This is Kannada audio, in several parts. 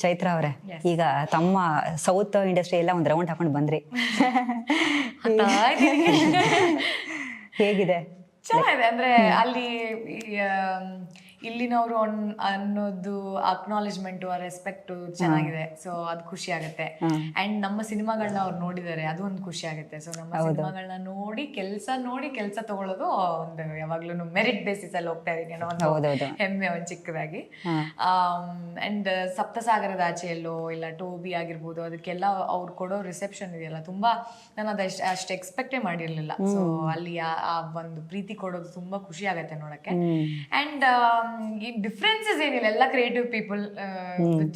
ಚೈತ್ರ ಅವರೇ, ಈಗ ತಮ್ಮ ಸೌತ್ ಇಂಡಸ್ಟ್ರಿ ಎಲ್ಲ ಒಂದು ರೌಂಡ್ ಹಾಕೊಂಡು ಬಂದ್ರಿ, ಹೇಗಿದೆ? ಚೆನ್ನಾಗಿದೆ. ಅಂದ್ರೆ ಅಲ್ಲಿ ಇಲ್ಲಿನವರು ಅನ್ನೋದು ಅಕ್ನಾಲೇಜ್ಮೆಂಟು, ರೆಸ್ಪೆಕ್ಟು ಚೆನ್ನಾಗಿದೆ. ಸೊ ಅದು ಖುಷಿ ಆಗುತ್ತೆ. ಅಂಡ್ ನಮ್ಮ ಸಿನಿಮಾಗಳನ್ನ ಅವ್ರು ನೋಡಿದ್ದಾರೆ, ಅದು ಒಂದು ಖುಷಿ ಆಗುತ್ತೆ. ಸೊ ನಮ್ಮ ಸಿನಿಮಾಗಳನ್ನ ನೋಡಿ ಕೆಲಸ ತಗೊಳ್ಳೋದು ಒಂದು ಯಾವಾಗ್ಲೂ ಮೆರಿಟ್ ಬೇಸಿಸ್ ಅಲ್ಲಿ ಹೋಗ್ತಾ ಇದೀನಿ ಅನ್ನೋ ಒಂದು ಹೆಮ್ಮೆ ಒಂದು ಚಿಕ್ಕದಾಗಿ. ಅಂಡ್ ಸಪ್ತಸಾಗರದ ಆಚೆಯಲ್ಲೋ ಇಲ್ಲ ಟೋಬಿ ಆಗಿರ್ಬೋದು, ಅದಕ್ಕೆಲ್ಲ ಅವ್ರು ಕೊಡೋ ರಿಸೆಪ್ಷನ್ ಇದೆಯಲ್ಲ, ತುಂಬಾ ನಾನು ಅಷ್ಟು ಎಕ್ಸ್ಪೆಕ್ಟೇ ಮಾಡಿರ್ಲಿಲ್ಲ. ಸೊ ಅಲ್ಲಿ ಆ ಒಂದು ಪ್ರೀತಿ ಕೊಡೋದು ತುಂಬಾ ಖುಷಿ ಆಗತ್ತೆ ನೋಡಕ್ಕೆ. ಅಂಡ್ ಈ ಡಿಫ್ರೆನ್ಸಸ್ ಏನಿಲ್ಲ, ಎಲ್ಲ ಕ್ರಿಯೇಟಿವ್ ಪೀಪಲ್,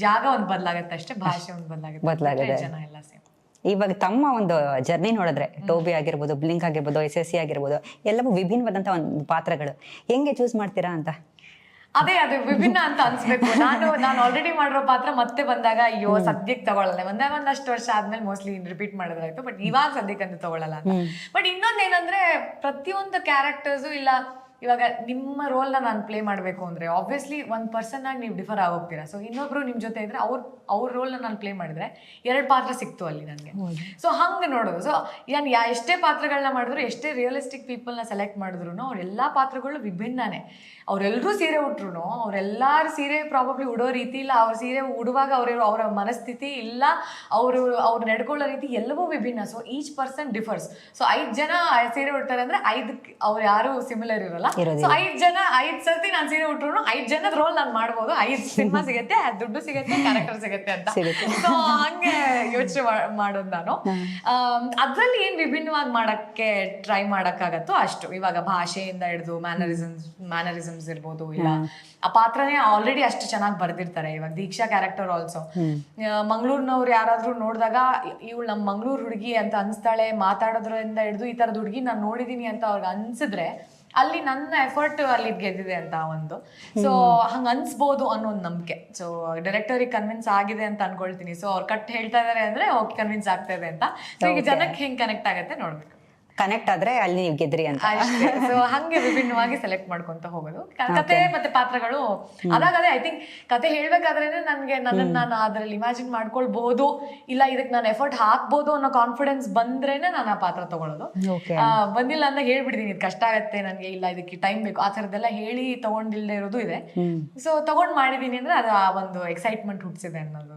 ಜಾಗ ಒಂದು ಬದಲಾಗತ್ತೆ ಅಷ್ಟೇ, ಭಾಷೆ ಒಂದು ಬದಲಾಗುತ್ತೆ, ಜನ ಎಲ್ಲ ಸೇಮ್. ಇವಾಗ ತಮ್ಮ ಒಂದು ಜರ್ನಿ ನೋಡಿದ್ರೆ, ಟೋಬಿ ಆಗಿರ್ಬೋದು, ಬ್ಲಿಂಕ್ ಆಗಿರ್ಬೋದು, SSC ಆಗಿರ್ಬೋದು, ಎಲ್ಲವೂ ವಿಭಿನ್ನವಾದಂತಹ ಒಂದು ಪಾತ್ರಗಳು, ಹೆಂಗೆ ಚೂಸ್ ಮಾಡ್ತೀರಾ ಅಂತ? ಅದೇ ಅದು ವಿಭಿನ್ನ ಅಂತ ಅನ್ಸ್ಬೇಕು. ನಾನು ಆಲ್ರೆಡಿ ಮಾಡಿರೋ ಪಾತ್ರ ಮತ್ತೆ ಬಂದಾಗ ಅಯ್ಯೋ ಸದ್ಯಕ್ಕೆ ತಗೊಳ್ಳಲ್ಲ, ಒಂದಷ್ಟು ವರ್ಷ ಆದ್ಮೇಲೆ ಮೋಸ್ಟ್ಲಿ ರಿಪೀಟ್ ಮಾಡಿದ್ರಾಯ್ತು, ಬಟ್ ಇವಾಗ ಸದ್ಯಕ್ಕಂತೂ ತಗೊಳ್ಳಲ್ಲ ಅಂತ. ಬಟ್ ಇನ್ನೊಂದೇನಂದ್ರೆ, ಪ್ರತಿಯೊಂದು ಕ್ಯಾರೆಕ್ಟರ್ಸು ಇಲ್ಲ, ಇವಾಗ ನಿಮ್ಮ ರೋಲ್ನ ನಾನು ಪ್ಲೇ ಮಾಡಬೇಕು ಅಂದರೆ ಆಬ್ವಿಯಸ್ಲಿ ಒಂದು ಪರ್ಸನ್ ಆಗಿ ನೀವು ಡಿಫರ್ ಆಗೋಗ್ತೀರಾ. ಸೊ ಇನ್ನೊಬ್ರು ನಿಮ್ಮ ಜೊತೆ ಇದ್ರೆ ಅವ್ರ ರೋಲ್ನ ನಾನು ಪ್ಲೇ ಮಾಡಿದ್ರೆ 2 ಪಾತ್ರ ಸಿಕ್ತು ಅಲ್ಲಿ ನನಗೆ. ಸೊ ಹಂಗೆ ನೋಡೋದು. ಸೊ ನಾನು ಎಷ್ಟೇ ಪಾತ್ರಗಳನ್ನ ಮಾಡಿದ್ರು, ಎಷ್ಟೇ ರಿಯಲಿಸ್ಟಿಕ್ ಪೀಪಲ್ನ ಸೆಲೆಕ್ಟ್ ಮಾಡಿದ್ರು, ಅವ್ರೆಲ್ಲ ಪಾತ್ರಗಳು ವಿಭಿನ್ನನೇ. ಅವರೆಲ್ಲರೂ ಸೀರೆ ಉಟ್ರು, ಅವರೆಲ್ಲರ ಸೀರೆ ಪ್ರಾಬಬ್ಲಿ ಉಡೋ ರೀತಿ ಇಲ್ಲ, ಅವ್ರ ಸೀರೆ ಉಡುವಾಗ ಅವರ ಮನಸ್ಥಿತಿ ಇಲ್ಲ, ಅವ್ರು ನಡ್ಕೊಳ್ಳೋ ರೀತಿ ಎಲ್ಲವೂ ವಿಭಿನ್ನ. So each person differs. So 5 ಜನ ಸೀರೆ ಉಡ್ತಾರೆ ಅಂದ್ರೆ 5 ಅವ್ರು ಯಾರು ಸಿಮಿಲರ್ ಇರಲ್ಲ. ಸೊ 5 ಸರ್ತಿ ನಾನು ಸೀರೆ ಉಟ್ರು 5 ಜನದ ರೋಲ್ ನಾನು ಮಾಡ್ಬೋದು, 5 ಸಿನಿಮಾ ಸಿಗುತ್ತೆ, ದುಡ್ಡು ಸಿಗುತ್ತೆ, ಕ್ಯಾರೆಕ್ಟರ್ ಸಿಗುತ್ತೆ ಅಂತ. ಸೊ ಹಂಗೆ ಯೋಚನೆ ಮಾಡೋದು ನಾನು. ಅದ್ರಲ್ಲಿ ಏನ್ ವಿಭಿನ್ನವಾಗಿ ಮಾಡಕ್ಕೆ ಟ್ರೈ ಮಾಡಕ್ಕಾಗತ್ತೋ ಅಷ್ಟು. ಇವಾಗ ಭಾಷೆಯಿಂದ ಹಿಡಿದು ಮ್ಯಾನರಿಸಮ್ಸ್ ಇರ್ಬೋದು, ಇಲ್ಲ ಆ ಪಾತ್ರನೇ ಆಲ್ರೆಡಿ ಅಷ್ಟು ಚೆನ್ನಾಗಿ ಬರ್ದಿರ್ತಾರೆ. ಇವಾಗ ದೀಕ್ಷಾ ಕ್ಯಾರೆಕ್ಟರ್ ಆಲ್ಸೋ, ಮಂಗಳೂರಿನವ್ರು ಯಾರಾದ್ರೂ ನೋಡಿದಾಗ ಇವಳು ನಮ್ಮ ಮಂಗಳೂರು ಹುಡುಗಿ ಅಂತ ಅನ್ಸ್ತಾಳೆ, ಮಾತಾಡೋದ್ರಿಂದ ಹಿಡಿದು ಈ ತರದ ಹುಡುಗಿ ನಾನು ನೋಡಿದೀನಿ ಅಂತ ಅವ್ರಿಗೆ ಅನ್ಸಿದ್ರೆ ಅಲ್ಲಿ ನನ್ನ ಎಫರ್ಟ್ ಅಲ್ಲಿ ಗೆದ್ದಿದೆ ಅಂತ ಒಂದು. ಸೊ ಹಂಗ ಅನ್ಸ್ಬೋದು ಅನ್ನೋ ಒಂದು ನಂಬಿಕೆ. ಸೊ ಡೈರೆಕ್ಟರಿಗೆ ಕನ್ವಿನ್ಸ್ ಆಗಿದೆ ಅಂತ ಅನ್ಕೊಳ್ತೀನಿ. ಸೊ ಅವ್ರು ಕಟ್ ಹೇಳ್ತಾ ಇದಾರೆ ಅಂದ್ರೆ ಓಕೆ ಕನ್ವಿನ್ಸ್ ಆಗ್ತಾ ಇದೆ ಅಂತ. ಸೊ ಈಗ ಜನಕ್ಕೆ ಹೆಂಗ್ ಕನೆಕ್ಟ್ ಆಗತ್ತೆ ನೋಡ್ಬೇಕು. ಕನೆಕ್ಟ್ ಆದ್ರೆ ಅಲ್ಲಿ ನೀವು ಗೆದ್ರಿ ಅಂತ. ಸೊ ಹಂಗೆ ವಿಭಿನ್ನವಾಗಿ ಸೆಲೆಕ್ಟ್ ಮಾಡ್ಕೊಂತ ಹೋಗೋದು. ಕತೆ ಮತ್ತೆ ಪಾತ್ರಗಳು ಅದಾಗದೆ. ಐ ಥಿಂಕ್ ಕತೆ ಹೇಳ್ಬೇಕಾದ್ರೇನೆ ನಾನು ಅದ್ರಲ್ಲಿ ಇಮ್ಯಾಜಿನ್ ಮಾಡ್ಕೊಳ್ಬಹುದು, ಇಲ್ಲ ಇದಕ್ಕೆ ನಾನು ಎಫರ್ಟ್ ಹಾಕ್ಬೋದು ಅನ್ನೋ ಕಾನ್ಫಿಡೆನ್ಸ್ ಬಂದ್ರೇನೆ ನಾನು ಆ ಪಾತ್ರ ತಗೊಳ್ಳೋದು. ಬಂದಿಲ್ಲ ಅಂತ ಹೇಳ್ಬಿಡ್ತೀನಿ, ಇದು ಕಷ್ಟ ಆಗತ್ತೆ ನನಗೆ, ಇಲ್ಲ ಇದಕ್ಕೆ ಟೈಮ್ ಬೇಕು, ಆ ಥರದ್ದೆಲ್ಲ ಹೇಳಿ ತಗೊಂಡಿಲ್ಲದೆ ಇರೋದು ಇದೆ. ಸೊ ತಗೊಂಡ್ ಮಾಡಿದೀನಿ ಅಂದ್ರೆ ಅದು ಆ ಒಂದು ಎಕ್ಸೈಟ್ಮೆಂಟ್ ಹುಟ್ಟಿಸಿದೆ ಅನ್ನೋದು